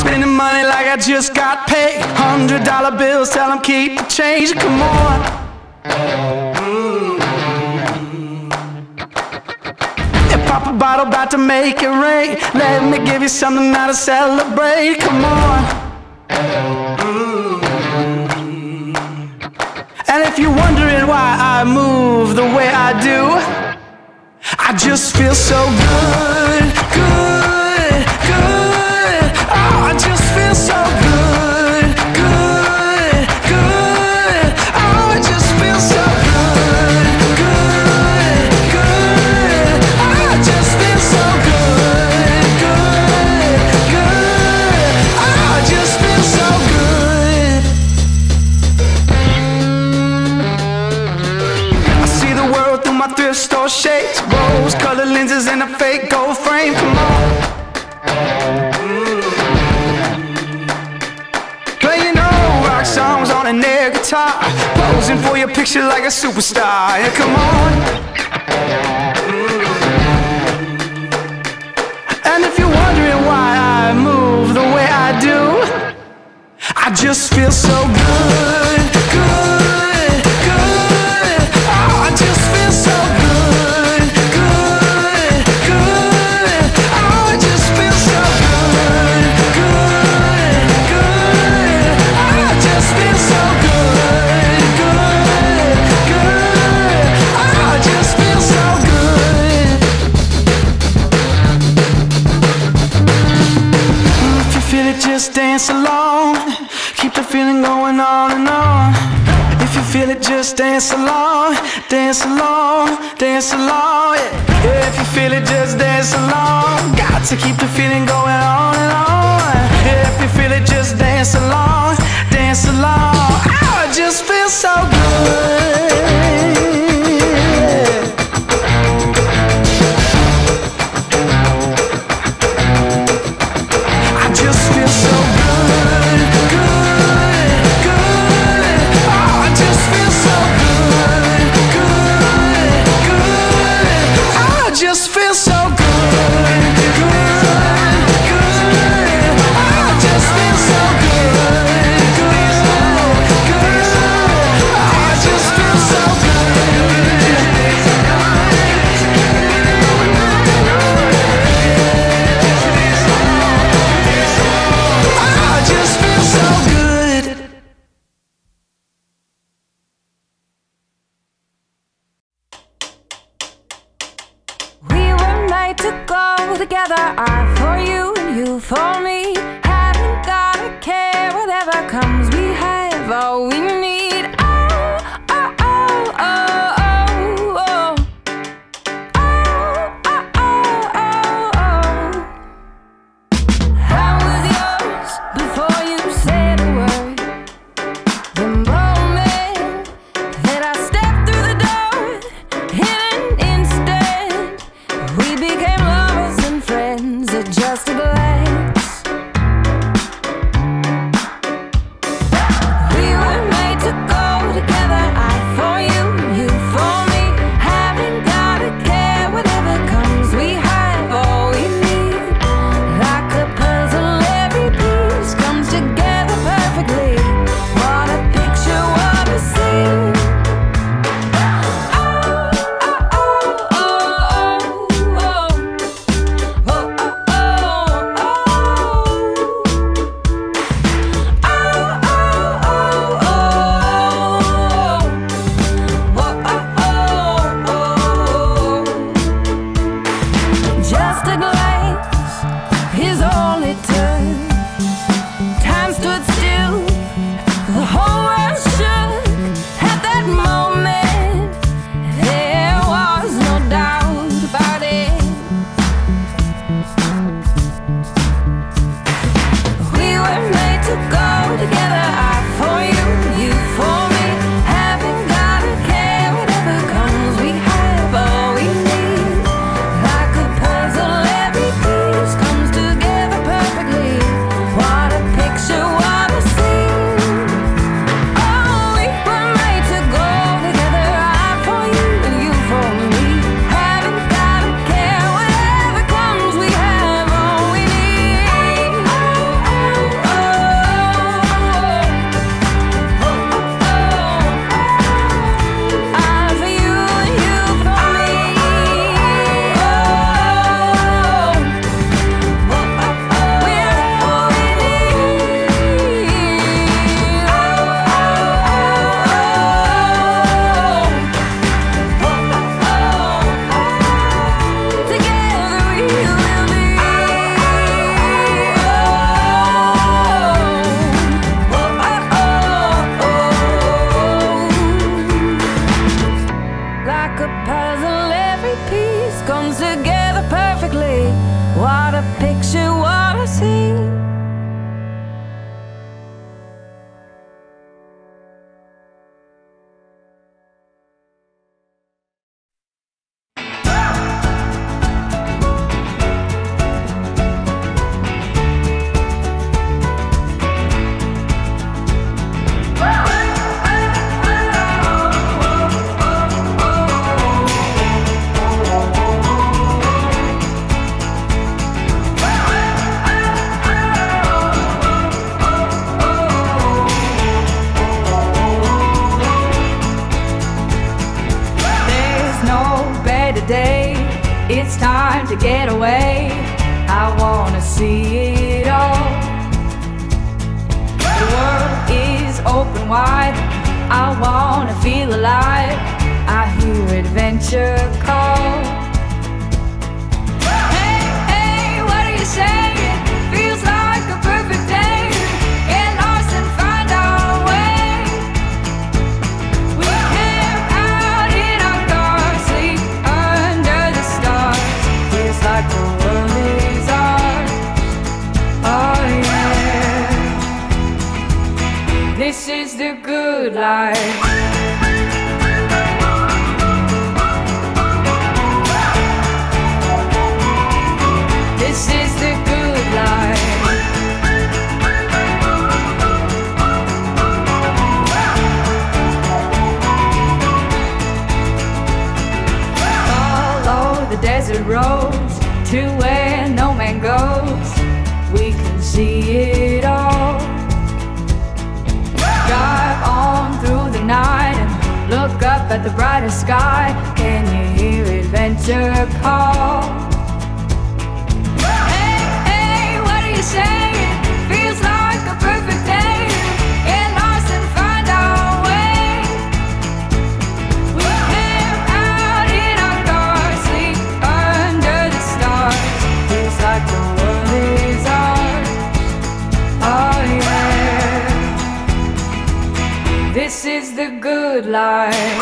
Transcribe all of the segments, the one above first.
Spending money like I just got paid. $100 bills, tell them keep the change. Come on. Pop a bottle, about to make it rain. Let me give you something now to celebrate. Come on. And if you're wondering why I move the way I do, I just feel so good, good, good. Oh, I just feel so good, good, good. Oh, I just feel so good, good, good. Oh, I just feel so good, good, good. Oh, I just feel so good. I see the world through my thrift store shades, rose-colored lenses and a fake gold frame. Come on. Playing old rock songs on an air guitar, posing for your picture like a superstar. Yeah, come on. And if you're wondering why I move the way I do, I just feel so good, good, good. Oh, I just feel so good, good, good. Oh, I just feel so good, good, good. Oh, I just feel so good, good, good. Oh, I just feel so good. If you feel it, just dance along. Keep the feeling going on and on. If you feel it, just dance along, dance along, dance along. Yeah. If you feel it, just dance along. Got to keep the feeling going on and on. Yeah. If you feel it, just dance along, dance along. Oh, it just feels so good. I just feel so good, good, good. Oh, I just feel so good, good, good. Oh, I just feel so good, good, good. Oh, I just feel so good, good, good. Oh, I just feel so good. Oh, I just feel so good. We were made to go together, I for you and you for me. Haven't gotta care, whatever comes, we have all we need. Oh, oh, oh, oh, oh, oh. Oh, oh, oh, oh, oh. How was yours before you said a word? The moment that I stepped through the door, in an instant, we became lovers and friends at just a glance. We were made to go together, I for you, you for me. Haven't gotta care, whatever comes, we have all we need. Like a puzzle, every piece comes together perfectly. What a picture, what a scene. Oh, oh, oh, oh, oh. Oh, oh, oh, to get away. I wanna see it all. The world is open wide. I wanna feel alive. I hear adventure call. Hey, hey, what are you saying? Feels like a perfect day. Get lost and find our way. We camp out in our cars, sleep under the stars. Feels like the world is ours. Oh yeah. This is the good life. This is the good life. Follow the desert roads to where no man goes. We can see it all. Drive on through the night and look up at the brightest sky. Can you hear adventure call? Saying, feels like a perfect day. Get lost and find our way. We camp out in our cars, sleep under the stars. Feels like the world is ours. Oh yeah. This is the good life.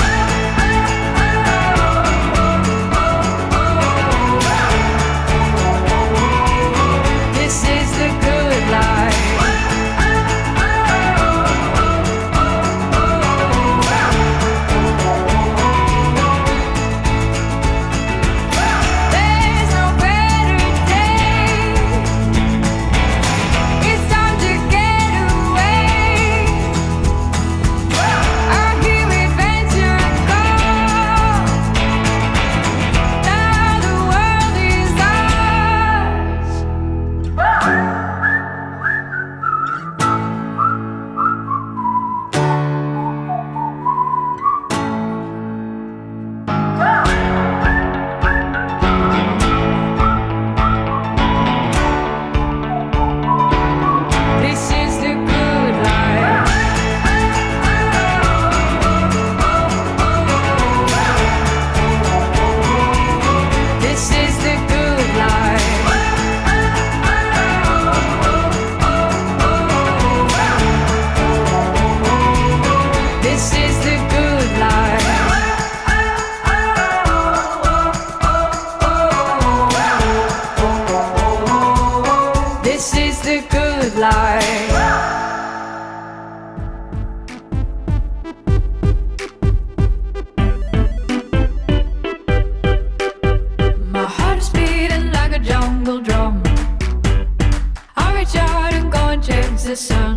The sun.